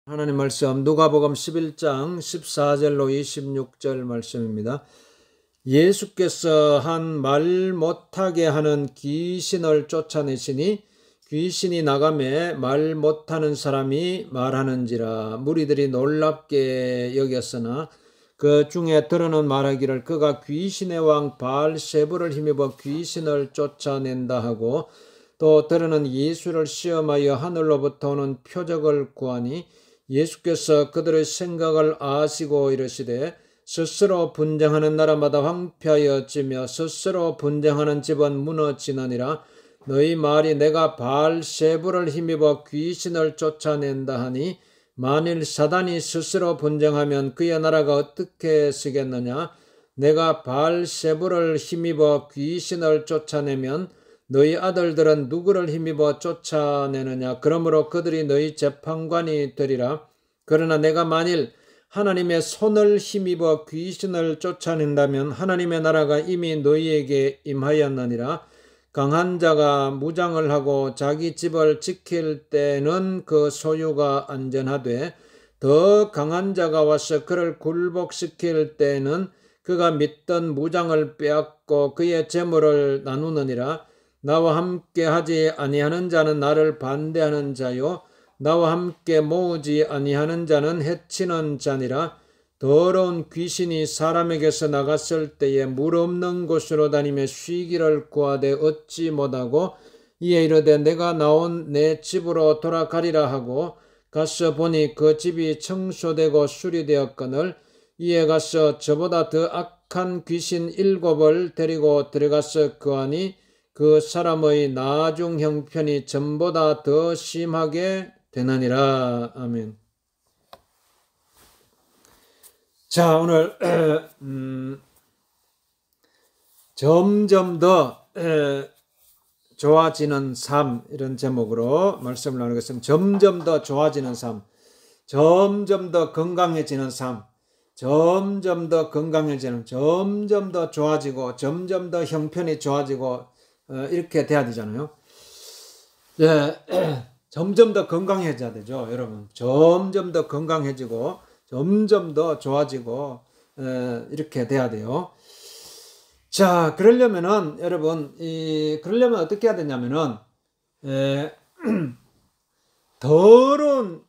하나님 말씀 누가복음 11장 14절로 26절 말씀입니다. 예수께서 한 말 못하게 하는 귀신을 쫓아내시니 귀신이 나가매 말 못하는 사람이 말하는지라. 무리들이 놀랍게 여겼으나 그 중에 들어는 말하기를 그가 귀신의 왕 바알세불을 힘입어 귀신을 쫓아낸다 하고, 또 들어는 예수를 시험하여 하늘로부터 오는 표적을 구하니 예수께서 그들의 생각을 아시고 이르시되 스스로 분쟁하는 나라마다 황폐하여지며 스스로 분쟁하는 집은 무너지느니라. 너희 말이 내가 바알세불을 힘입어 귀신을 쫓아낸다 하니 만일 사단이 스스로 분쟁하면 그의 나라가 어떻게 서겠느냐. 내가 바알세불을 힘입어 귀신을 쫓아내면 너희 아들들은 누구를 힘입어 쫓아내느냐. 그러므로 그들이 너희 재판관이 되리라. 그러나 내가 만일 하나님의 손을 힘입어 귀신을 쫓아낸다면 하나님의 나라가 이미 너희에게 임하였느니라. 강한 자가 무장을 하고 자기 집을 지킬 때는 그 소유가 안전하되, 더 강한 자가 와서 그를 굴복시킬 때는 그가 믿던 무장을 빼앗고 그의 재물을 나누느니라. 나와 함께 하지 아니하는 자는 나를 반대하는 자요, 나와 함께 모으지 아니하는 자는 해치는 자니라. 더러운 귀신이 사람에게서 나갔을 때에 물 없는 곳으로 다니며 쉬기를 구하되 얻지 못하고 이에 이르되 내가 나온 내 집으로 돌아가리라 하고 가서 보니 그 집이 청소되고 수리되었거늘 이에 가서 저보다 더 악한 귀신 7을 데리고 들어가서 거하니 그 사람의 나중 형편이 전보다 더 심하게 되나니라. 아멘. 자, 오늘 점점 더 좋아지는 삶, 이런 제목으로 말씀을 나누겠습니다. 점점 더 좋아지는 삶, 점점 더 건강해지는 삶, 점점 더 건강해지는, 점점 더 좋아지고 점점 더 형편이 좋아지고 이렇게 돼야 되잖아요. 예, 점점 더 건강해져야 되죠, 여러분. 점점 더 건강해지고 점점 더 좋아지고 이렇게 돼야 돼요. 자, 그러려면은 여러분, 그러려면 어떻게 해야 되냐면은 더러운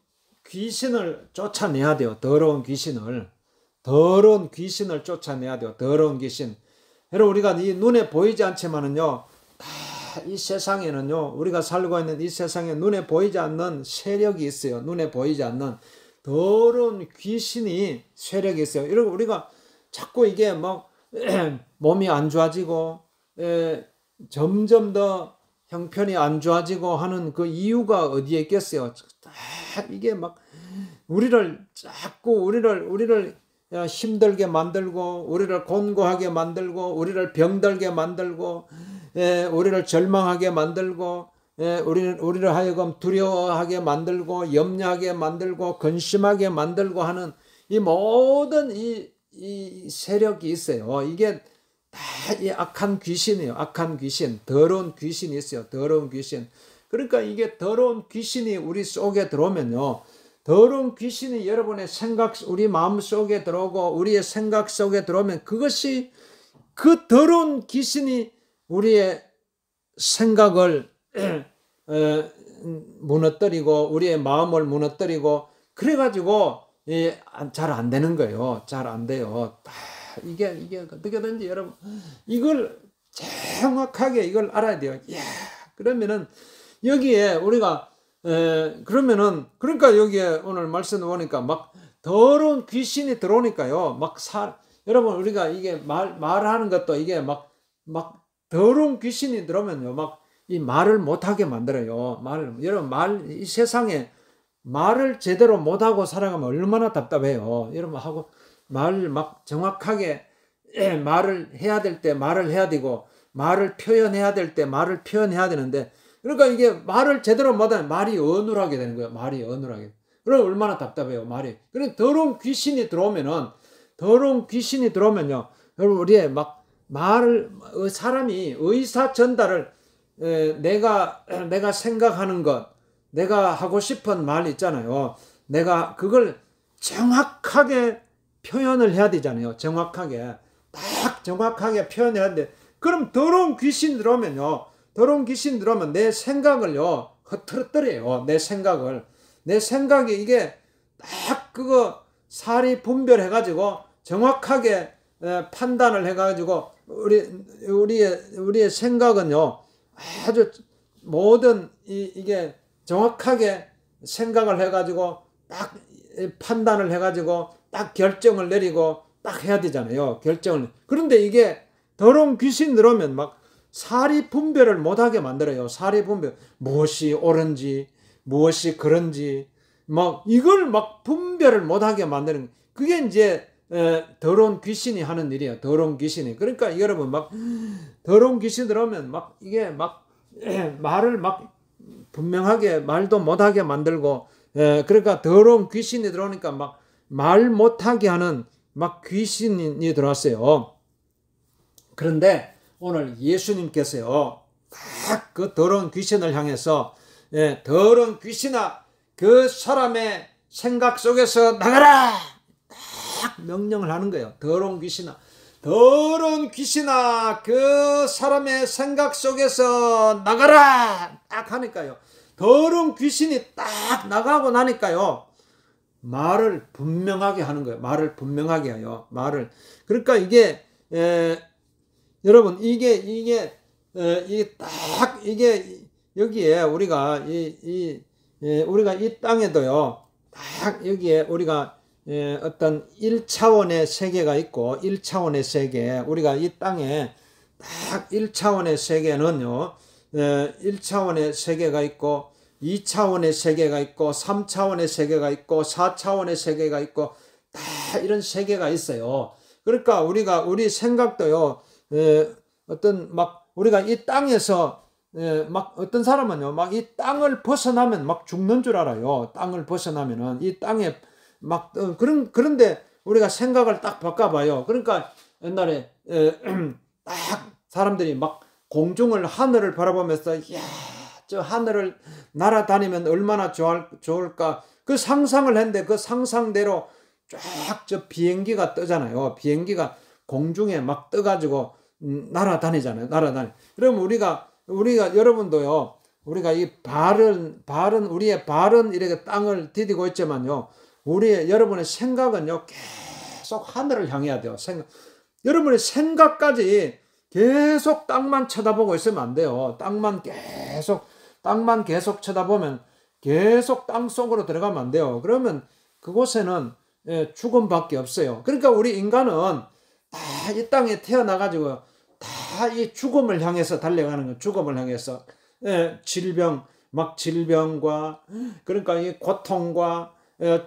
귀신을 쫓아내야 돼요. 더러운 귀신을 쫓아내야 돼요. 더러운 귀신. 여러분, 우리가 이 눈에 보이지 않지만은요, 다 이 세상에는요, 우리가 살고 있는 이 세상에 눈에 보이지 않는 세력이 있어요. 눈에 보이지 않는 더러운 귀신이 세력이 있어요. 이러고 우리가 자꾸 이게 막 몸이 안 좋아지고 점점 더 형편이 안 좋아지고 하는 그 이유가 어디에 있겠어요? 이게 막 우리를 힘들게 만들고, 우리를 곤고하게 만들고, 우리를 병들게 만들고, 우리를 절망하게 만들고, 우리를 하여금 두려워하게 만들고, 염려하게 만들고, 근심하게 만들고 하는 이 모든 이 세력이 있어요. 이게 다 이 악한 귀신이에요. 악한 귀신, 더러운 귀신이 있어요. 더러운 귀신. 그러니까 이게 더러운 귀신이 우리 속에 들어오면요, 더러운 귀신이 여러분의 생각, 우리 마음 속에 들어오고 우리의 생각 속에 들어오면 그것이, 그 더러운 귀신이 우리의 생각을 무너뜨리고 우리의 마음을 무너뜨리고 그래가지고 잘 안 되는 거예요. 잘 안 돼요. 이게 어떻게든지 여러분 이걸 정확하게 이걸 알아야 돼요. 이야, 그러면은 여기에 우리가 그러니까 여기에 오늘 말씀 보니까 막 더러운 귀신이 들어오니까요. 여러분 우리가 이게 말하는 것도 이게 막 더러운 귀신이 들어오면요, 막 이 말을 못하게 만들어요. 여러분 이 세상에 말을 제대로 못하고 살아가면 얼마나 답답해요. 여러분 말 정확하게 말을 해야 될 때 말을 해야 되고, 말을 표현해야 될 때 말을 표현해야 되는데, 그러니까 이게 말을 제대로 못하면 말이 어눌하게 되는 거예요. 말이 어눌하게. 그럼 얼마나 답답해요, 말이. 그래서 더러운 귀신이 들어오면요, 여러분 우리의 사람이 의사 전달을 내가 생각하는 것, 내가 하고 싶은 말 있잖아요. 내가 그걸 정확하게 표현을 해야 되잖아요. 정확하게. 딱 정확하게 표현해야 하는데, 그럼 더러운 귀신 들어오면요. 더러운 귀신 들어오면 내 생각을요. 흐트러뜨려요. 내 생각을. 내 생각이 이게 딱 그거 사리 분별해가지고 정확하게 판단을 해가지고 우리의 생각은요. 아주 모든 이게 정확하게 생각을 해가지고 딱 판단을 해가지고 딱 결정을 내리고 딱 해야 되잖아요. 결정을. 그런데 이게 더러운 귀신 들어오면 막 사리 분별을 못하게 만들어요. 사리 분별. 무엇이 옳은지, 무엇이 그런지, 막 이걸 막 분별을 못하게 만드는, 그게 이제 더러운 귀신이 하는 일이에요. 더러운 귀신이. 그러니까 여러분 막 더러운 귀신 들어오면 막 이게 막 말을 막 분명하게 말도 못하게 만들고, 그러니까 더러운 귀신이 들어오니까 막 말 못하게 하는 막 귀신이 들어왔어요. 그런데 오늘 예수님께서요, 딱 그 더러운 귀신을 향해서, 더러운 귀신아, 그 사람의 생각 속에서 나가라! 딱 명령을 하는 거예요. 더러운 귀신아, 더러운 귀신아, 그 사람의 생각 속에서 나가라! 딱 하니까요. 더러운 귀신이 딱 나가고 나니까요. 말을 분명하게 하는 거예요. 말을 분명하게 해요. 말을. 그러니까 이게, 여러분, 이게 딱, 여기에 우리가, 우리가 이 땅에도요, 딱 여기에 우리가, 어떤 1차원의 세계가 있고, 1차원의 세계, 우리가 이 땅에 딱 1차원의 세계는요, 1차원의 세계가 있고, 2차원의 세계가 있고, 3차원의 세계가 있고, 4차원의 세계가 있고, 다 이런 세계가 있어요. 그러니까 우리 생각도요, 어떤 막 우리가 이 땅에서 막 어떤 사람은요, 막 이 땅을 벗어나면 막 죽는 줄 알아요. 땅을 벗어나면은 이 땅에 막 그런데 우리가 생각을 딱 바꿔봐요. 그러니까 옛날에 딱 사람들이 막 공중을, 하늘을 바라보면서 이야, 저 하늘을 날아다니면 얼마나 좋을까, 그 상상을 했는데 그 상상대로 쫙 저 비행기가 뜨잖아요. 비행기가 공중에 막 떠가지고 날아다니잖아요. 그럼 우리가 여러분도요, 우리가 이 우리의 발은 이렇게 땅을 디디고 있지만요, 여러분의 생각은요, 계속 하늘을 향해야 돼요. 여러분의 생각까지 계속 땅만 쳐다보고 있으면 안 돼요. 땅만 계속 쳐다보면 계속 땅 속으로 들어가면 안 돼요. 그러면 그곳에는 죽음밖에 없어요. 그러니까 우리 인간은 다 이 땅에 태어나가지고 다 이 죽음을 향해서 달려가는 거예요. 죽음을 향해서. 질병과, 그러니까 이 고통과,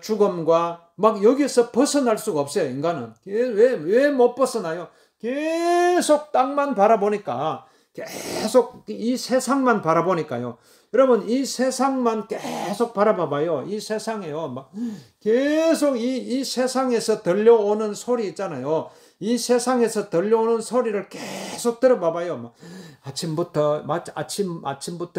죽음과, 막 여기서 벗어날 수가 없어요, 인간은. 왜 못 벗어나요? 계속 땅만 바라보니까, 계속 이 세상만 바라보니까요. 여러분, 이 세상만 계속 바라봐봐요. 이 세상에요, 막 계속 이 세상에서 들려오는 소리 있잖아요. 이 세상에서 들려오는 소리를 계속 들어봐봐요. 막 아침부터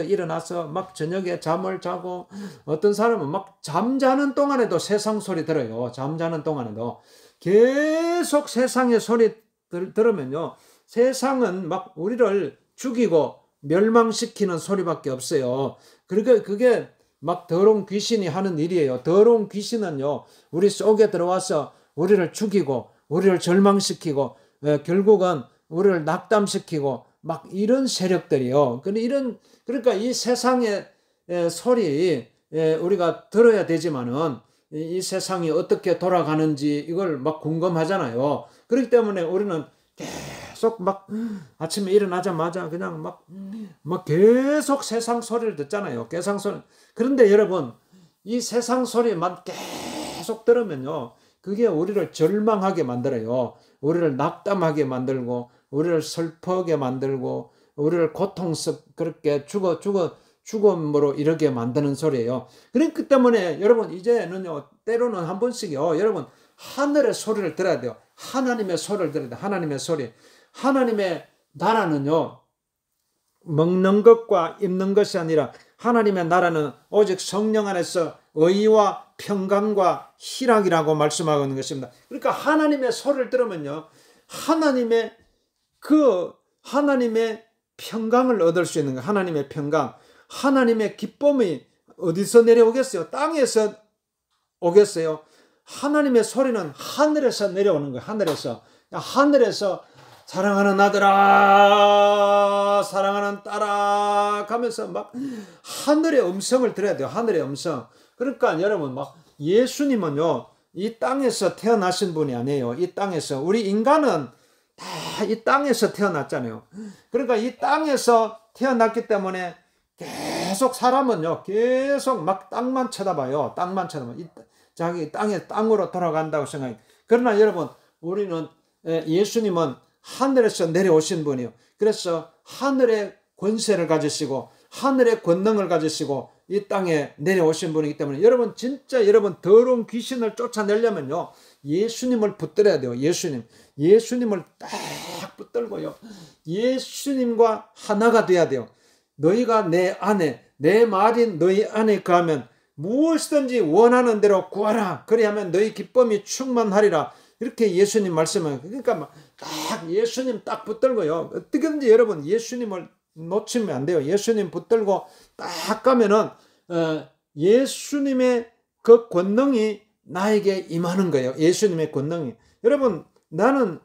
일어나서 막 저녁에 잠을 자고, 어떤 사람은 막 잠자는 동안에도 세상 소리 들어요. 잠자는 동안에도 계속 세상의 소리 들으면요, 세상은 막 우리를 죽이고 멸망시키는 소리밖에 없어요. 그러니까 그게 막 더러운 귀신이 하는 일이에요. 더러운 귀신은요, 우리 속에 들어와서 우리를 죽이고 우리를 절망시키고, 결국은 우리를 낙담시키고 막 이런 세력들이요. 그러니까 이 세상의 소리 우리가 들어야 되지만은 이 세상이 어떻게 돌아가는지 이걸 막 궁금하잖아요. 그렇기 때문에 우리는 계속 막 아침에 일어나자마자 그냥 막 계속 세상 소리를 듣잖아요. 세상 소리. 그런데 여러분, 이 세상 소리만 계속 들으면요, 그게 우리를 절망하게 만들어요. 우리를 낙담하게 만들고, 우리를 슬퍼하게 만들고, 우리를 고통스럽게 죽음으로 이르게 만드는 소리예요. 그렇기 때문에 여러분, 이제는요, 때로는 한 번씩요, 여러분, 하늘의 소리를 들어야 돼요. 하나님의 소리를 들어야 돼요. 하나님의 소리. 하나님의 나라는요, 먹는 것과 입는 것이 아니라, 하나님의 나라는 오직 성령 안에서 의와 평강과 희락이라고 말씀하고 있는 것입니다. 그러니까 하나님의 소리를 들으면요, 하나님의 평강을 얻을 수 있는 거예요. 하나님의 평강, 하나님의 기쁨이 어디서 내려오겠어요? 땅에서 오겠어요? 하나님의 소리는 하늘에서 내려오는 거예요. 하늘에서 사랑하는 아들아, 사랑하는 딸아 가면서 막 하늘의 음성을 들어야 돼요. 하늘의 음성. 그러니까 여러분, 막 예수님은요, 이 땅에서 태어나신 분이 아니에요. 이 땅에서, 우리 인간은 다 이 땅에서 태어났잖아요. 그러니까 이 땅에서 태어났기 때문에 계속 사람은요, 계속 막 땅만 쳐다봐요. 자기 땅으로 돌아간다고 생각해요. 그러나 여러분, 우리는, 예수님은 하늘에서 내려오신 분이에요. 그래서 하늘의 권세를 가지시고 하늘의 권능을 가지시고 이 땅에 내려오신 분이기 때문에 여러분, 진짜 여러분 더러운 귀신을 쫓아내려면요, 예수님을 붙들어야 돼요. 예수님을 딱 붙들고요, 예수님과 하나가 돼야 돼요. 너희가 내 안에, 내 말인 너희 안에 거하면 무엇이든지 원하는 대로 구하라. 그리하면 너희 기쁨이 충만하리라. 이렇게 예수님 말씀을, 그러니까 막 딱 예수님 딱 붙들고요, 어떻게든지 여러분 예수님을 놓치면 안 돼요. 예수님 붙들고 딱 가면은 예수님의 그 권능이 나에게 임하는 거예요. 예수님의 권능이. 여러분,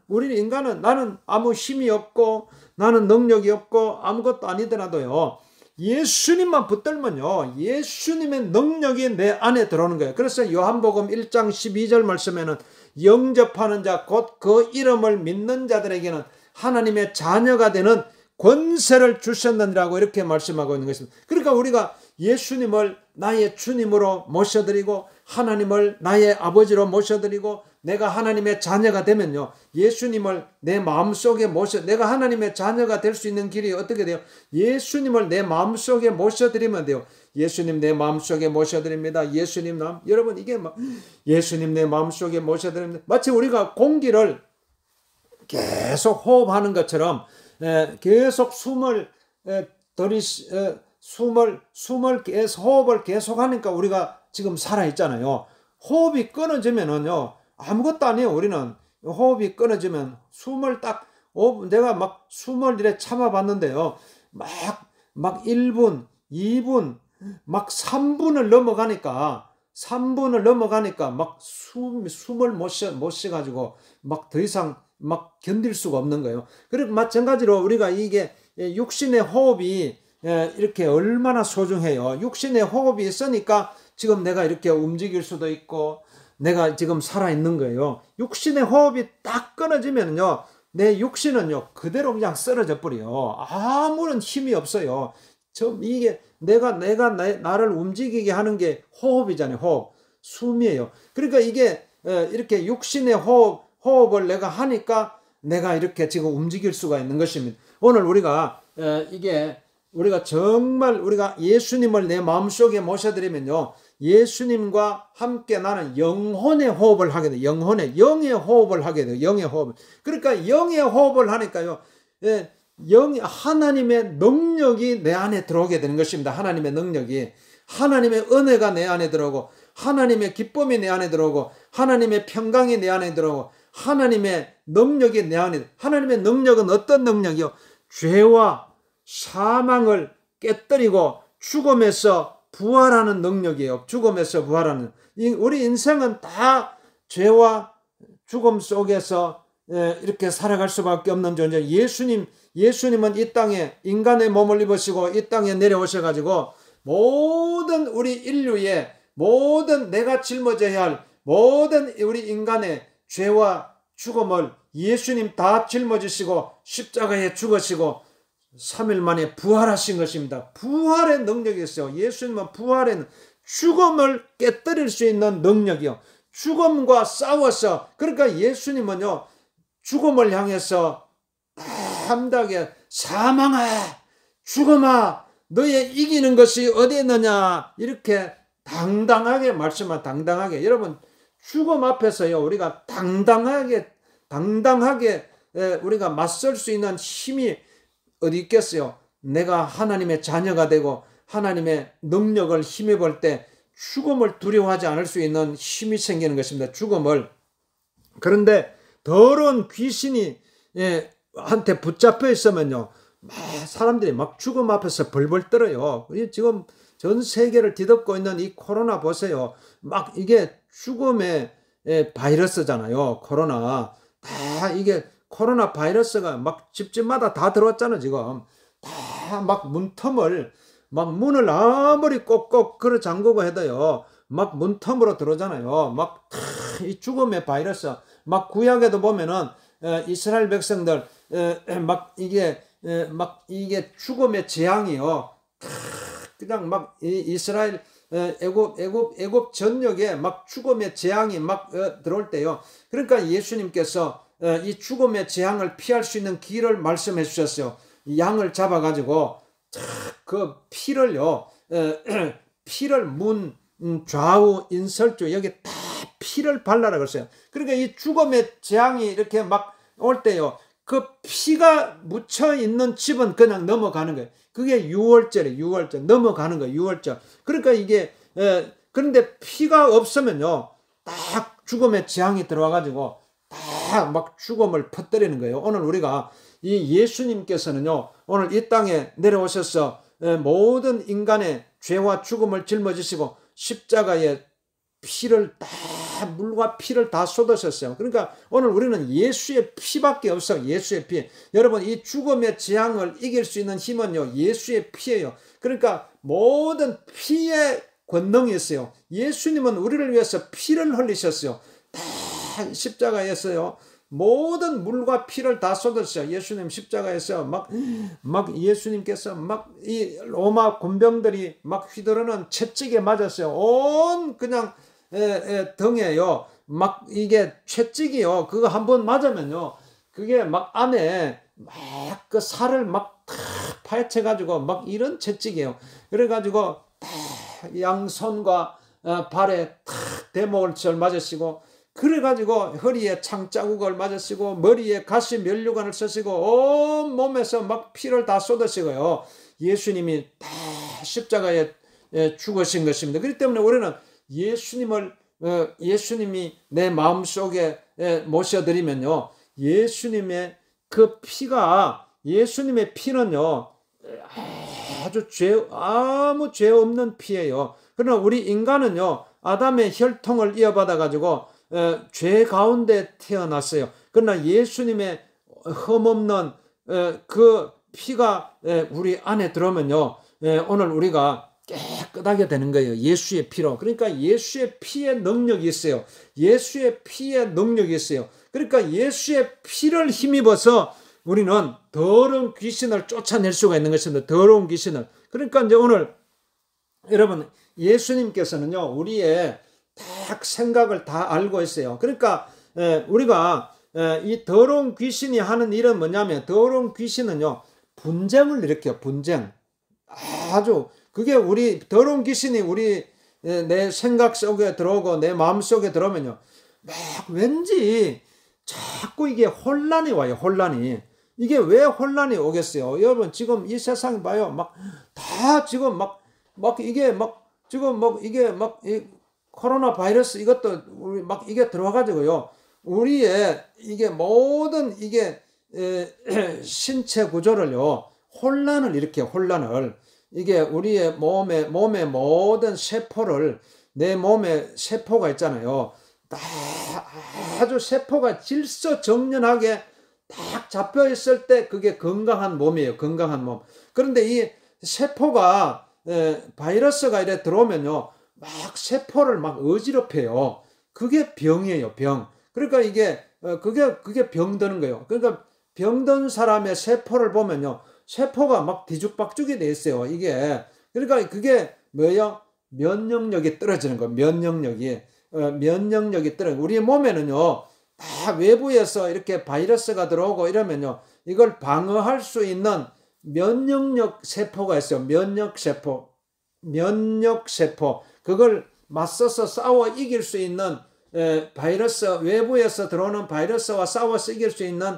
우리 인간은, 나는 아무 힘이 없고 나는 능력이 없고 아무것도 아니더라도요, 예수님만 붙들면요, 예수님의 능력이 내 안에 들어오는 거예요. 그래서 요한복음 1장 12절 말씀에는 영접하는 자, 곧 그 이름을 믿는 자들에게는 하나님의 자녀가 되는 권세를 주셨느니라고 이렇게 말씀하고 있는 것입니다. 그러니까 우리가 예수님을 나의 주님으로 모셔드리고 하나님을 나의 아버지로 모셔드리고 내가 하나님의 자녀가 되면요, 예수님을 내 마음속에 내가 하나님의 자녀가 될 수 있는 길이 어떻게 돼요? 예수님을 내 마음속에 모셔드리면 돼요. 예수님 내 마음속에 모셔드립니다. 여러분, 이게 막 예수님 내 마음속에 모셔드립니다. 마치 우리가 공기를 계속 호흡하는 것처럼 계속 호흡을 계속 하니까 우리가 지금 살아있잖아요. 호흡이 끊어지면은요, 아무것도 아니에요. 우리는 호흡이 끊어지면 내가 막 숨을 이래 참아봤는데요, 막 1분, 2분, 막 3분을 넘어가니까 막 숨을 못 쉬가지고 막 더 이상 막 견딜 수가 없는 거예요. 그리고 마찬가지로 우리가 이게 육신의 호흡이 이렇게 얼마나 소중해요. 육신의 호흡이 있으니까 지금 내가 이렇게 움직일 수도 있고 내가 지금 살아있는 거예요. 육신의 호흡이 딱 끊어지면요, 내 육신은요 그대로 그냥 쓰러져 버려요. 아무런 힘이 없어요. 이게 나를 움직이게 하는 게 호흡이잖아요. 숨이에요. 그러니까 이게 이렇게 육신의 호흡을 내가 하니까 내가 이렇게 지금 움직일 수가 있는 것입니다. 오늘 우리가 정말 예수님을 내 마음속에 모셔드리면요, 예수님과 함께 나는 영혼의 호흡을 하게 돼요. 영의 호흡을 하게 돼요. 영의 호흡. 그러니까 영의 호흡을 하니까요, 하나님의 능력이 내 안에 들어오게 되는 것입니다. 하나님의 능력이, 하나님의 은혜가 내 안에 들어오고, 하나님의 기쁨이 내 안에 들어오고, 하나님의 평강이 내 안에 들어오고, 하나님의 능력이 내 안에. 하나님의 능력은 어떤 능력이요? 죄와 사망을 깨뜨리고 죽음에서 부활하는 능력이에요. 죽음에서 부활하는. 우리 인생은 다 죄와 죽음 속에서 이렇게 살아갈 수밖에 없는 존재. 예수님은 이 땅에 인간의 몸을 입으시고 이 땅에 내려오셔가지고 모든 우리 인류의 모든 내가 짊어져야 할 모든 우리 인간의 죄와 죽음을 예수님 다 짊어지시고 십자가에 죽으시고 3일 만에 부활하신 것입니다. 부활의 능력이 있어요. 예수님은 죽음을 깨뜨릴 수 있는 능력이요. 죽음과 싸워서, 그러니까 예수님은요, 죽음을 향해서 담대하게 사망아, 죽음아, 너의 이기는 것이 어디 있느냐, 이렇게 당당하게 여러분, 죽음 앞에서요, 우리가 당당하게 우리가 맞설 수 있는 힘이 어디 있겠어요? 내가 하나님의 자녀가 되고 하나님의 능력을 힘입을 때 죽음을 두려워하지 않을 수 있는 힘이 생기는 것입니다. 죽음을. 그런데 더러운 귀신이 한테 붙잡혀 있으면요, 사람들이 막 죽음 앞에서 벌벌 떨어요. 지금 전 세계를 뒤덮고 있는 이 코로나 보세요. 막 이게 죽음의 바이러스잖아요. 코로나. 다 이게 코로나 바이러스가 막 집집마다 다 들어왔잖아, 지금. 다 막 문틈을, 막 문을 아무리 꼭꼭 걸어 잠그고 해도요, 막 문틈으로 들어오잖아요. 막 이 죽음의 바이러스. 막 구약에도 보면은 이스라엘 백성들 막 이게 죽음의 재앙이요. 그냥 막 이스라엘 애굽 전역에 막 죽음의 재앙이 막 들어올 때요. 그러니까 예수님께서 이 죽음의 재앙을 피할 수 있는 길을 말씀해 주셨어요. 양을 잡아가지고 그 피를요, 피를 문 좌우 인설주 여기 다 피를 발라라 그랬어요. 그러니까 이 죽음의 재앙이 이렇게 막 올 때요, 그 피가 묻혀 있는 집은 그냥 넘어가는 거예요. 그게 유월절이에요. 유월절 넘어가는 거예요. 유월절. 그러니까 이게 그런데 피가 없으면요, 딱 죽음의 재앙이 들어와가지고 다 막 죽음을 퍼뜨리는 거예요. 오늘 우리가 이 예수님께서는요, 오늘 이 땅에 내려오셔서 모든 인간의 죄와 죽음을 짊어지시고 십자가에 피를 다, 물과 피를 다 쏟으셨어요. 그러니까 오늘 우리는 예수의 피밖에 없어요. 예수의 피. 여러분, 이 죽음의 재앙을 이길 수 있는 힘은요, 예수의 피예요. 그러니까 모든 피의 권능이 있어요. 예수님은 우리를 위해서 피를 흘리셨어요. 다 십자가에서요, 모든 물과 피를 다 쏟으셨어요. 예수님 십자가에서 막 예수님께서 막 이 로마 군병들이 막 휘두르는 채찍에 맞았어요. 온 그냥 등에요, 막 이게 채찍이요, 그거 한번 맞으면요, 그게 막 안에 막 그 살을 막 파헤쳐 가지고 막 이런 채찍이에요. 그래가지고 양손과 발에 대목을 맞으시고, 그래가지고 허리에 창자국을 맞으시고, 머리에 가시 면류관을 쓰시고, 온 몸에서 막 피를 다 쏟으시고요, 예수님이 다 십자가에 죽으신 것입니다. 그렇기 때문에 우리는 예수님이 내 마음속에 모셔드리면요, 예수님의 그 피가, 예수님의 피는요, 아무 죄 없는 피예요. 그러나 우리 인간은요, 아담의 혈통을 이어받아 가지고 죄 가운데 태어났어요. 그러나 예수님의 흠없는 그 피가 우리 안에 들어오면요, 오늘 우리가 깨끗하게 되는 거예요. 예수의 피로. 그러니까 예수의 피의 능력이 있어요. 예수의 피의 능력이 있어요. 그러니까 예수의 피를 힘입어서 우리는 더러운 귀신을 쫓아낼 수가 있는 것입니다. 더러운 귀신을. 그러니까 이제 오늘 여러분, 예수님께서는요, 우리의 딱 생각을 다 알고 있어요. 그러니까 우리가 이 더러운 귀신이 하는 일은 뭐냐면, 더러운 귀신은요, 분쟁을 일으켜요. 분쟁. 아주 그게 우리 더러운 귀신이 우리 내 생각 속에 들어오고 내 마음 속에 들어오면요, 막 왠지 자꾸 이게 혼란이 와요. 혼란이. 이게 왜 혼란이 오겠어요? 여러분, 지금 이 세상 봐요. 막 다 지금 막 이게 막 지금 막 이게 막 이 코로나 바이러스 이것도 우리 막 이게 들어와가지고요, 우리의 이게 모든 이게 신체 구조를요, 혼란을 일으켜요. 혼란을. 이게 우리의 몸의 모든 세포를, 내 몸에 세포가 있잖아요. 다 아주 세포가 질서정연하게 딱 잡혀 있을 때 그게 건강한 몸이에요. 건강한 몸. 그런데 이 세포가 바이러스가 이래 들어오면요, 막 세포를 막 어지럽혀요. 그게 병이에요. 병. 그러니까 이게 그게 병드는 거예요. 그러니까 병든 사람의 세포를 보면요, 세포가 막 뒤죽박죽이 돼 있어요. 이게. 그러니까 그게 뭐예요? 면역력이 떨어지는 거예요. 면역력이 떨어지는. 우리 몸에는요, 다 외부에서 이렇게 바이러스가 들어오고 이러면요, 이걸 방어할 수 있는 면역력 세포가 있어요. 면역세포. 그걸 맞서서 싸워 이길 수 있는 바이러스, 외부에서 들어오는 바이러스와 싸워서 이길 수 있는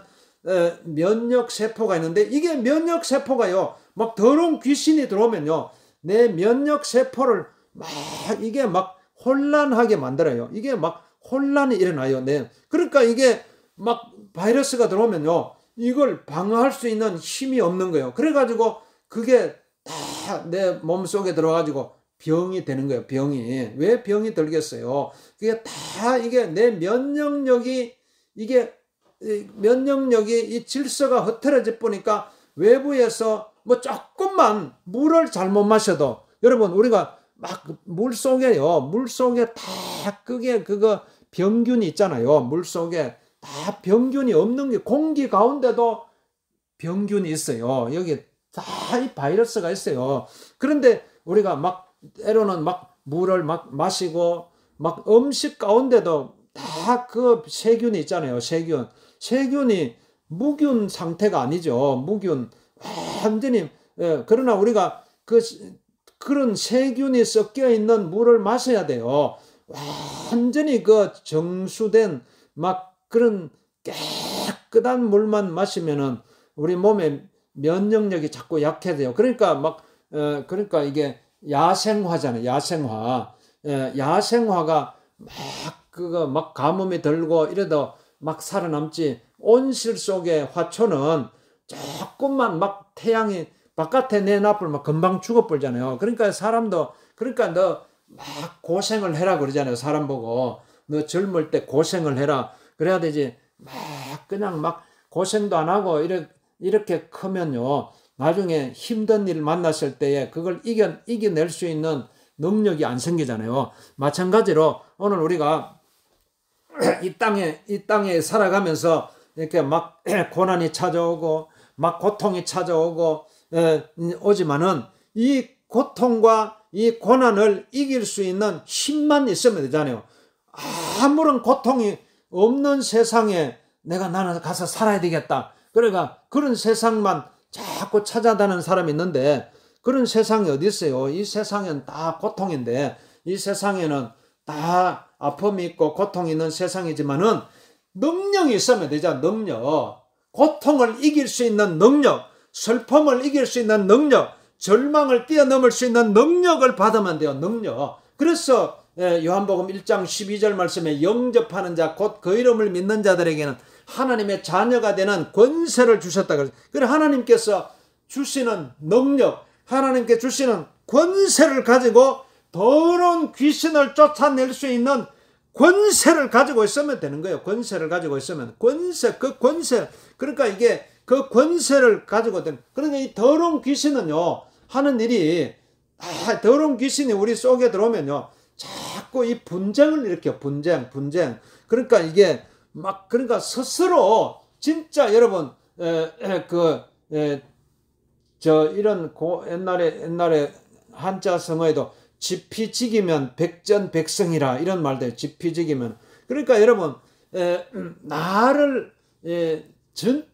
면역세포가 있는데, 이게 면역세포가요, 막 더러운 귀신이 들어오면요, 내 면역세포를 막 이게 막 혼란하게 만들어요. 이게 막 혼란이 일어나요. 네. 그러니까 이게 막 바이러스가 들어오면요. 이걸 방어할 수 있는 힘이 없는 거예요. 그래가지고 그게 다 내 몸속에 들어가지고 병이 되는 거예요. 병이. 왜 병이 들겠어요? 그게 다 이게 내 면역력이 이게 면역력이 이 질서가 흐트러져 보니까 외부에서 뭐 조금만 물을 잘못 마셔도 여러분 우리가 막 물 속에요. 물 속에 다 그게 그거 병균이 있잖아요. 물 속에 다 병균이 없는 게 공기 가운데도 병균이 있어요. 여기 다 이 바이러스가 있어요. 그런데 우리가 막 때로는 막 물을 막 마시고 막 음식 가운데도 다 그 세균이 있잖아요. 세균이 무균 상태가 아니죠. 무균 완전히 그러나 우리가 그런 세균이 섞여 있는 물을 마셔야 돼요. 완전히 그 정수된 막 그런 깨끗한 물만 마시면은 우리 몸의 면역력이 자꾸 약해져요. 그러니까 그러니까 이게 야생화잖아요. 야생화가 막 가뭄이 들고 이래도 막 살아남지. 온실 속의 화초는 조금만 막 태양이 바깥에 내놔버리면 막 금방 죽어버리잖아요. 그러니까 사람도 그러니까 너 막 고생을 해라 그러잖아요. 사람 보고 너 젊을 때 고생을 해라 그래야 되지. 막 그냥 막 고생도 안 하고 이렇게 크면요. 나중에 힘든 일 만났을 때에 그걸 이겨낼 수 있는 능력이 안 생기잖아요. 마찬가지로 오늘 우리가 이 땅에 살아가면서 이렇게 막 고난이 찾아오고 막 고통이 찾아오고 오지만은 이 고통과 이 고난을 이길 수 있는 힘만 있으면 되잖아요. 아무런 고통이 없는 세상에 나는 가서 살아야 되겠다. 그러니까 그런 세상만 자꾸 찾아다니는 사람이 있는데 그런 세상이 어디 있어요? 이 세상은 다 고통인데 이 세상에는 다 아픔이 있고 고통이 있는 세상이지만은 능력이 있으면 되죠. 능력. 고통을 이길 수 있는 능력, 슬픔을 이길 수 있는 능력, 절망을 뛰어넘을 수 있는 능력을 받으면 돼요. 능력. 그래서 요한복음 1장 12절 말씀에 영접하는 자 곧 그 이름을 믿는 자들에게는 하나님의 자녀가 되는 권세를 주셨다. 그래 하나님께서 주시는 능력, 하나님께 주시는 권세를 가지고 더러운 귀신을 쫓아낼 수 있는 권세를 가지고 있으면 되는 거예요. 권세를 가지고 있으면 그 권세 그러니까 이게 그 권세를 가지고 된 그러니까 이 더러운 귀신은요 하는 일이 더러운 귀신이 우리 속에 들어오면요 자꾸 이 분쟁을 일으켜 분쟁 그러니까 이게 막 그러니까 스스로 진짜 여러분 이런 옛날에 한자 성어에도 지피지기면 백전백승이라 이런 말들 지피지기면 그러니까 여러분 나를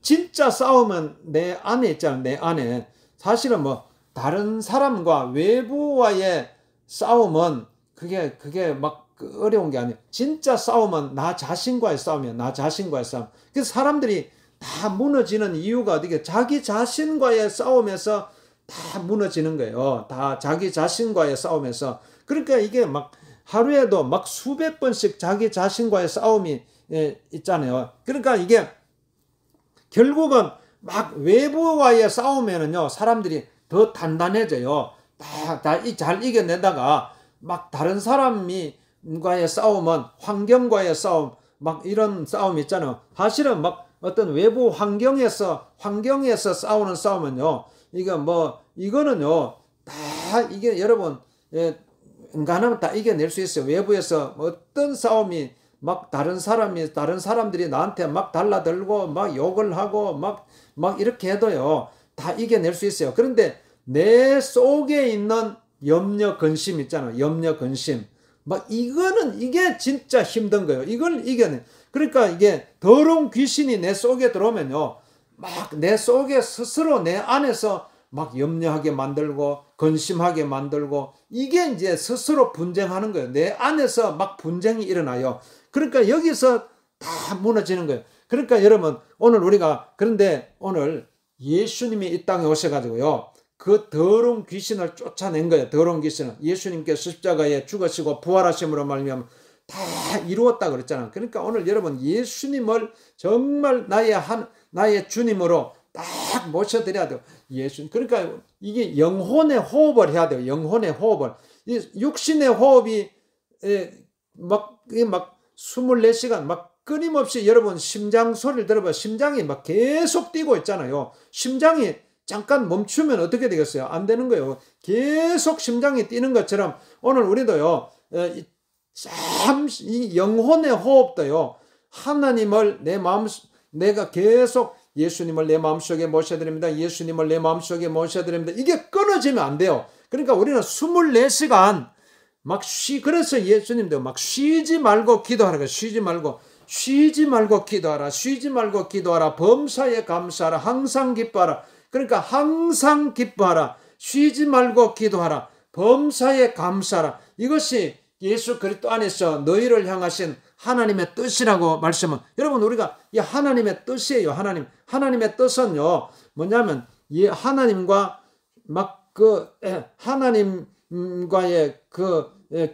진짜 싸우면 내 안에 있잖아요. 내 안에 사실은 뭐 다른 사람과 외부와의 싸움은 그게 막 어려운 게 아니에요. 진짜 싸움은 나 자신과의 싸움이에요. 나 자신과의 싸움. 그래서 사람들이 다 무너지는 이유가 어디게 자기 자신과의 싸움에서 다 무너지는 거예요. 다 자기 자신과의 싸움에서. 그러니까 이게 막 하루에도 막 수백 번씩 자기 자신과의 싸움이 있잖아요. 그러니까 이게 결국은 막 외부와의 싸움에는요, 사람들이 더 단단해져요. 다 잘 이겨내다가 막 다른 사람과의 싸움은 환경과의 싸움, 막 이런 싸움 있잖아요. 사실은 막 어떤 외부 환경에서 싸우는 싸움은요, 이거는요, 다 이게 여러분, 인간은 다 이겨낼 수 있어요. 외부에서 어떤 싸움이 막 다른 사람들이 나한테 막 달라들고 막 욕을 하고 막 이렇게 해도요, 다 이겨낼 수 있어요. 그런데 내 속에 있는 염려, 근심 있잖아요. 염려, 근심. 이게 진짜 힘든 거예요. 이걸 이겨내. 그러니까 이게 더러운 귀신이 내 속에 들어오면요, 막 내 속에 스스로 내 안에서 막 염려하게 만들고 근심하게 만들고 이게 이제 스스로 분쟁하는 거예요. 내 안에서 막 분쟁이 일어나요. 그러니까 여기서 다 무너지는 거예요. 그러니까 여러분 그런데 오늘 예수님이 이 땅에 오셔가지고요, 그 더러운 귀신을 쫓아낸 거예요. 더러운 귀신을. 예수님께서 십자가에 죽으시고 부활하심으로 말미암아 다 이루었다 그랬잖아요. 그러니까 오늘 여러분 예수님을 정말 나의 주님으로 딱 모셔드려야 돼요. 그러니까 이게 영혼의 호흡을 해야 돼요. 영혼의 호흡을. 이 육신의 호흡이 막 24시간 막 끊임없이 여러분 심장 소리를 들어봐. 심장이 막 계속 뛰고 있잖아요. 심장이 잠깐 멈추면 어떻게 되겠어요? 안 되는 거예요. 계속 심장이 뛰는 것처럼 오늘 우리도요. 참 이 영혼의 호흡도요. 하나님을 내가 계속 예수님을 내 마음속에 모셔드립니다. 예수님을 내 마음속에 모셔드립니다. 이게 끊어지면 안 돼요. 그러니까 우리는 24시간 그래서 예수님도 막 쉬지 말고 기도하라. 쉬지 말고 기도하라. 범사에 감사하라. 항상 기뻐하라. 그러니까 항상 기뻐하라. 쉬지 말고 기도하라. 범사에 감사하라. 이것이 예수 그리스도 안에서 너희를 향하신 하나님의 뜻이라고 말씀은, 여러분 우리가 이 하나님의 뜻이에요. 하나님의 뜻은요 뭐냐면 이 하나님과 하나님과의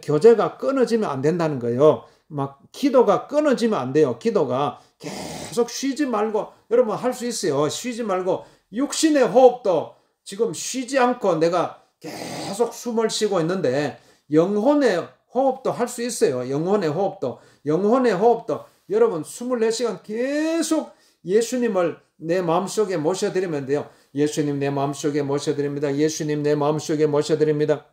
교제가 끊어지면 안 된다는 거예요. 기도가 끊어지면 안 돼요. 기도가 계속 쉬지 말고 여러분 할 수 있어요. 쉬지 말고 육신의 호흡도 지금 쉬지 않고 내가 계속 숨을 쉬고 있는데 영혼의 호흡도 할 수 있어요. 영혼의 호흡도 여러분 24시간 계속 예수님을 내 마음속에 모셔드리면 돼요. 예수님 내 마음속에 모셔드립니다. 예수님 내 마음속에 모셔드립니다.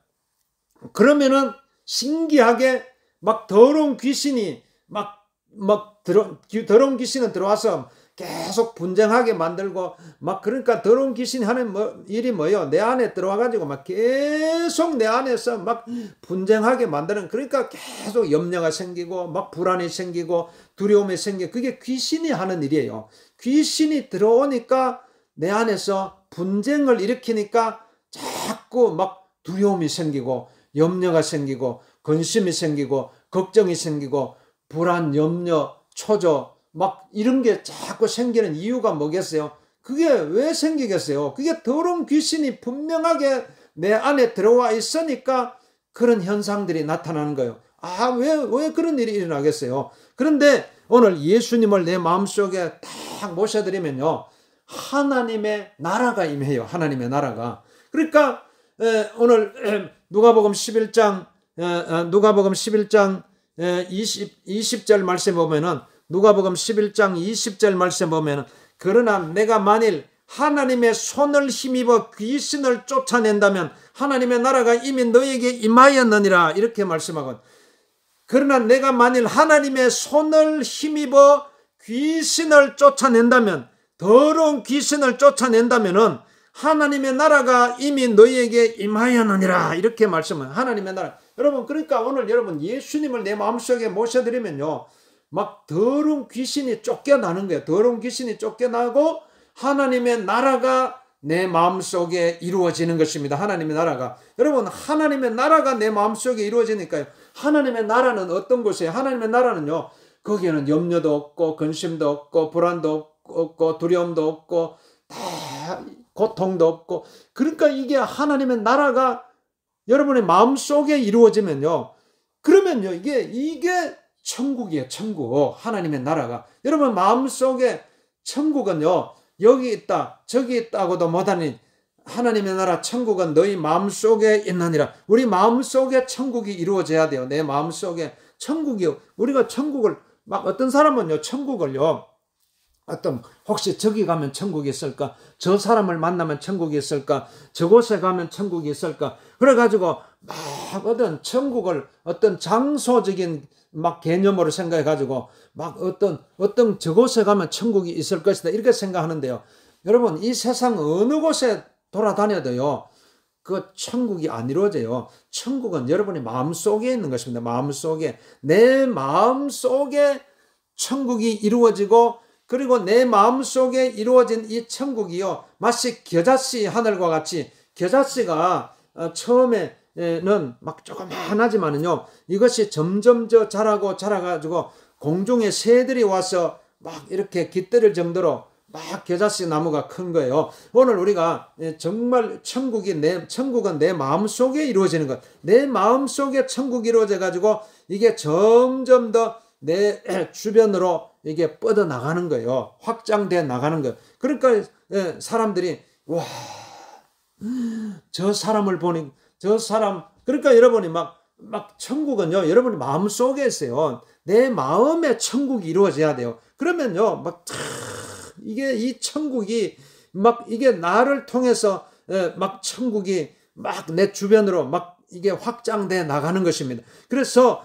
그러면은 신기하게 더러운 귀신이 더러운 귀신은 들어와서 계속 분쟁하게 만들고 그러니까 더러운 귀신이 하는 일이 뭐예요? 내 안에 들어와가지고 계속 내 안에서 분쟁하게 만드는, 그러니까 계속 염려가 생기고 불안이 생기고 두려움이 생기고, 그게 귀신이 하는 일이에요. 귀신이 들어오니까 내 안에서 분쟁을 일으키니까 자꾸 두려움이 생기고 염려가 생기고 근심이 생기고 걱정이 생기고 불안, 염려, 초조 이런 게 자꾸 생기는 이유가 뭐겠어요? 그게 왜 생기겠어요? 그게 더러운 귀신이 분명하게 내 안에 들어와 있으니까 그런 현상들이 나타나는 거예요. 왜 그런 일이 일어나겠어요? 그런데 오늘 예수님을 내 마음속에 딱 모셔드리면요, 하나님의 나라가 임해요. 하나님의 나라가. 그러니까 오늘 누가복음 11장 20절 말씀 보면은, 누가복음 11장 20절 말씀 보면은, 그러나 내가 만일 하나님의 손을 힘입어 귀신을 쫓아낸다면 하나님의 나라가 이미 너에게 임하였느니라, 이렇게 말씀하거든. 그러나 내가 만일 하나님의 손을 힘입어 귀신을 쫓아낸다면, 더러운 귀신을 쫓아낸다면은 하나님의 나라가 이미 너희에게 임하였느니라, 이렇게 말씀은 하나님의 나라. 여러분, 그러니까 오늘 여러분 예수님을 내 마음속에 모셔드리면요, 더러운 귀신이 쫓겨나는 거예요. 더러운 귀신이 쫓겨나고 하나님의 나라가 내 마음속에 이루어지는 것입니다. 하나님의 나라가. 여러분, 하나님의 나라가 내 마음속에 이루어지니까요. 하나님의 나라는 어떤 곳이에요? 하나님의 나라는요, 거기에는 염려도 없고 근심도 없고 불안도 없고 두려움도 없고 다 고통도 없고, 그러니까 이게 하나님의 나라가 여러분의 마음속에 이루어지면요, 그러면요 이게 천국이에요. 천국. 하나님의 나라가 여러분 마음속에, 천국은요 여기 있다 저기 있다고도 못하니 하나님의 나라 천국은 너희 마음속에 있느니라. 우리 마음속에 천국이 이루어져야 돼요. 내 마음속에 천국이요. 우리가 천국을 어떤 사람은요 천국을요, 혹시 저기 가면 천국이 있을까? 저 사람을 만나면 천국이 있을까? 저곳에 가면 천국이 있을까? 그래가지고 어떤 천국을 어떤 장소적인 개념으로 생각해가지고 어떤 저곳에 가면 천국이 있을 것이다, 이렇게 생각하는데요. 여러분, 이 세상 어느 곳에 돌아다녀도요, 그 천국이 안 이루어져요. 천국은 여러분의 마음속에 있는 것입니다. 마음속에. 내 마음속에 천국이 이루어지고, 그리고 내 마음속에 이루어진 이 천국이요, 마치 겨자씨 하늘과 같이, 겨자씨가 처음에는 조그만하지만은요, 이것이 점점 자라가지고 공중에 새들이 와서 이렇게 깃들을 정도로 막 겨자씨 나무가 큰 거예요. 오늘 우리가 정말 천국은 내 마음속에 이루어지는 것. 내 마음속에 천국이 이루어져 가지고 이게 점점 더 내 주변으로 이게 뻗어 나가는 거예요. 확장돼 나가는 거예요. 그러니까 사람들이 와, 저 사람을 보니 저 사람, 그러니까 여러분이 막 천국은요, 여러분이 마음속에 있어요. 내 마음에 천국이 이루어져야 돼요. 그러면요, 막 이게 이 천국이 막 이게 나를 통해서 막 천국이 막 내 주변으로 막 이게 확장돼 나가는 것입니다. 그래서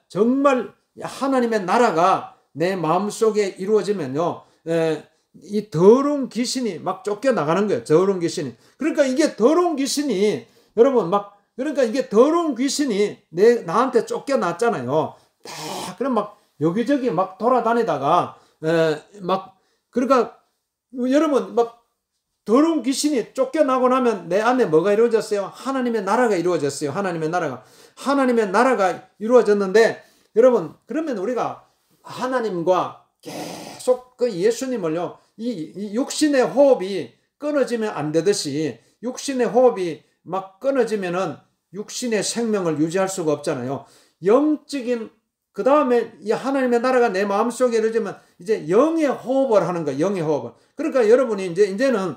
정말 하나님의 나라가 내 마음속에 이루어지면요, 이 더러운 귀신이 막 쫓겨 나가는 거예요. 더러운 귀신이. 그러니까 이게 더러운 귀신이 여러분 그러니까 이게 더러운 귀신이 나한테 쫓겨났잖아요. 그럼 막 여기저기 막 돌아다니다가 그러니까 여러분 막 더러운 귀신이 쫓겨나고 나면 내 안에 뭐가 이루어졌어요? 하나님의 나라가 이루어졌어요. 하나님의 나라가 이루어졌는데 여러분, 그러면 우리가 하나님과 계속 그 예수님을요, 이 육신의 호흡이 끊어지면 안 되듯이 육신의 호흡이 막 끊어지면은 육신의 생명을 유지할 수가 없잖아요. 영적인, 그 다음에 이 하나님의 나라가 내 마음속에 이루어지면 이제 영의 호흡을 하는 거예요. 영의 호흡을. 그러니까 여러분이 이제는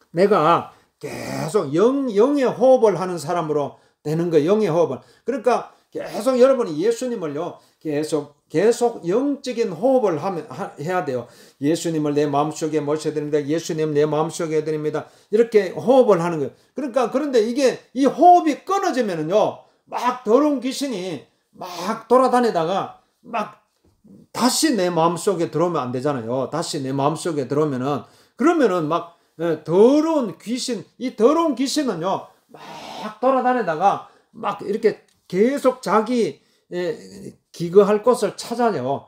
내가 계속 영의 호흡을 하는 사람으로 되는 거예요. 영의 호흡을. 그러니까 계속 여러분이 예수님을요, 계속 영적인 호흡을 해야 돼요. 예수님을 내 마음속에 모셔야 됩니다. 예수님 내 마음속에 해야 됩니다. 이렇게 호흡을 하는 거예요. 그러니까 그런데 이게 이 호흡이 끊어지면은요, 막 더러운 귀신이 막 돌아다니다가 막 다시 내 마음속에 들어오면 안 되잖아요. 다시 내 마음속에 들어오면은 그러면은 막 더러운 귀신, 이 더러운 귀신은요, 막 돌아다니다가 막 이렇게 계속 자기 기거할 곳을 찾아요.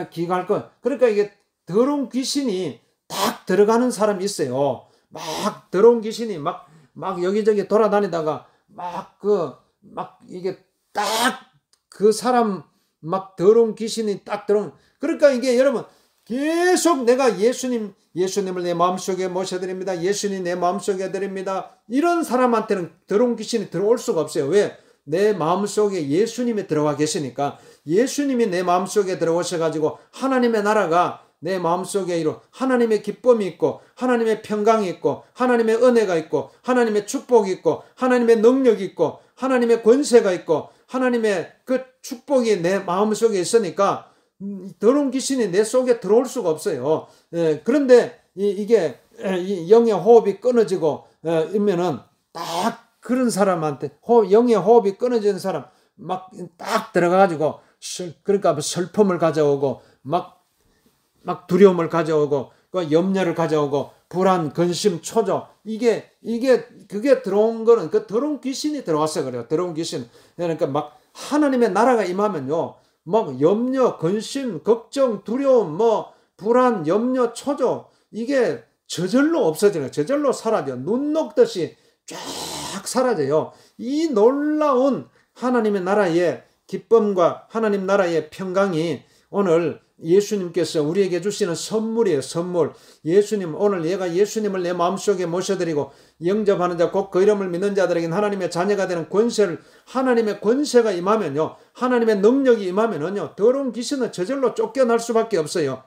기거할 것. 그러니까 이게 더러운 귀신이 딱 들어가는 사람이 있어요. 막 더러운 귀신이 막 여기저기 돌아다니다가 이게 딱 그 사람 막 더러운 귀신이 딱 들어오는. 그러니까 이게 여러분 계속 내가 예수님을 내 마음속에 모셔드립니다. 예수님 내 마음속에 해드립니다. 이런 사람한테는 더러운 귀신이 들어올 수가 없어요. 왜? 내 마음속에 예수님이 들어와 계시니까. 예수님이 내 마음속에 들어오셔가지고 하나님의 나라가 내 마음속에 하나님의 기쁨이 있고 하나님의 평강이 있고 하나님의 은혜가 있고 하나님의 축복이 있고 하나님의 능력이 있고 하나님의 권세가 있고 하나님의 그 축복이 내 마음속에 있으니까 더러운 귀신이 내 속에 들어올 수가 없어요. 그런데 이게 영의 호흡이 끊어지고 이면은 딱 그런 사람한테 영의 호흡이 끊어지는 사람 막 딱 들어가가지고 그러니까 슬픔을 가져오고 막 두려움을 가져오고 염려를 가져오고 불안, 근심, 초조 그게 들어온 거는 그 더러운 귀신이 들어왔어 그래요. 더러운 귀신. 그러니까 막 하나님의 나라가 임하면요, 막 염려, 근심, 걱정, 두려움, 불안, 염려, 초조 이게 저절로 없어져요. 저절로 사라져. 눈 녹듯이 쫙 사라져요. 이 놀라운 하나님의 나라의 기쁨과 하나님 나라의 평강이 오늘 예수님께서 우리에게 주시는 선물이에요. 선물. 오늘 내가 예수님을 내 마음속에 모셔드리고 영접하는 자 곧 그 이름을 믿는 자들에게는 하나님의 자녀가 되는 권세를, 하나님의 권세가 임하면요, 하나님의 능력이 임하면요, 더러운 귀신은 저절로 쫓겨날 수밖에 없어요.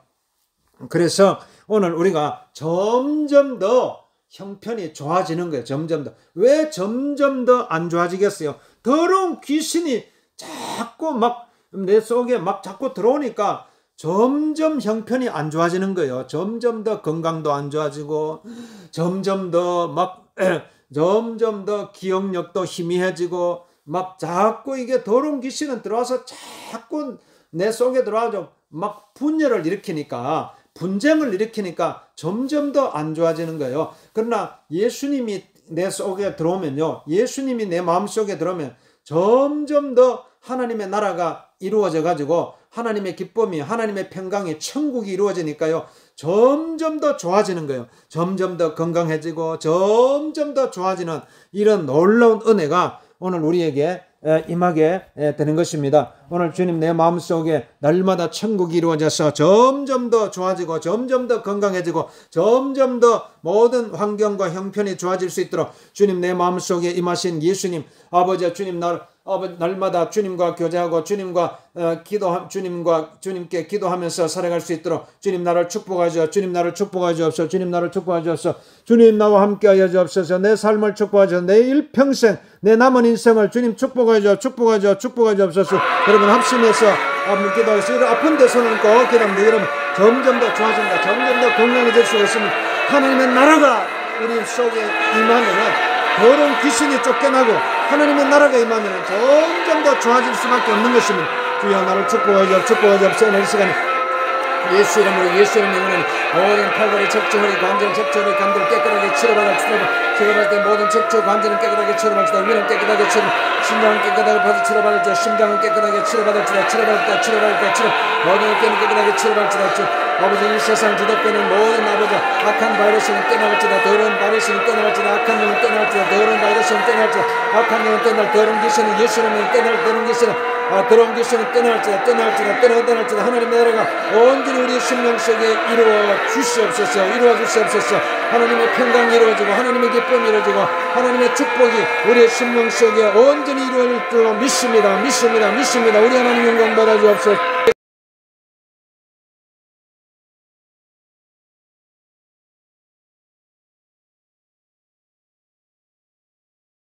그래서 오늘 우리가 점점 더 형편이 좋아지는 거예요. 점점 더. 왜 점점 더 안 좋아지겠어요? 더러운 귀신이 자꾸 내 속에 자꾸 들어오니까 점점 형편이 안 좋아지는 거예요. 점점 더 건강도 안 좋아지고, 점점 더 기억력도 희미해지고, 자꾸 이게 더러운 귀신은 들어와서 자꾸 내 속에 들어와서 분열을 일으키니까, 분쟁을 일으키니까 점점 더 안 좋아지는 거예요. 그러나 예수님이 내 속에 들어오면요, 예수님이 내 마음속에 들어오면 점점 더 하나님의 나라가 이루어져 가지고 하나님의 기쁨이, 하나님의 평강이, 천국이 이루어지니까요, 점점 더 좋아지는 거예요. 점점 더 건강해지고 점점 더 좋아지는 이런 놀라운 은혜가 오늘 우리에게 임하게 되는 것입니다. 오늘 주님 내 마음속에 날마다 천국이 이루어져서 점점 더 좋아지고 점점 더 건강해지고 점점 더 모든 환경과 형편이 좋아질 수 있도록 주님 내 마음속에 임하신 예수님 아버지 주님 날마다 주님과 교제하고 주님께 기도하면서 살아갈 수 있도록 주님 나를 축복하시오. 주님 나를 축복하시옵소서. 주님 나를 축복하시옵소서. 주님 나와 함께하여 주옵소서. 내 삶을 축복하시옵소서. 내 일평생 내 남은 인생을 주님 축복하시옵소서. 여러분 합심해서 기도하시오. 아픈 데 손을 꼭 기도합니다. 여러분 점점 더 좋아진다. 점점 더 건강해질 수 있습니다. 하나님의 나라가 우리 속에 임하면은 더러운 귀신이 쫓겨나고 하나님의 나라가 임하면 점점 더 좋아질 수밖에 없는 것입니다. 주여 나를 축복하시옵소서. 오늘 이 시간에 예수 이름으로 모든 팔다리 척추 허리 관절 척추 허리 관절 깨끗하게 치료받을 때 모든 척추 관절은 깨끗하게 치료받을지다. 위는 깨끗하게 심장은 깨끗하게 치료받을지다. 심장은 깨끗하게 치료받을 때 모든 어깨는 깨끗하게 치료받을지다. 아버지 이 세상 뒤덮이는 모든 아버지 악한 바이러스는 떠나갈지다. 더러운 바이러스는 떠나갈지다. 악한 영은 떠나갈지다. 더러운 바이러스는 떠나갈지다. 악한 영은 떠날 더러운 귀신은 예수 이름으로 떠날 더러운 귀신은 더러운 귀신은 떠날지다. 하나님의 나라가 온전히 우리 심령 속에 이루어 주시옵소서. 하나님의 평강이 이루어지고 하나님의 기쁨이 이루어지고 하나님의 축복이 우리의 심령 속에 온전히 이루어질 줄로 믿습니다. 우리 하나님 영광 받아 주옵소서.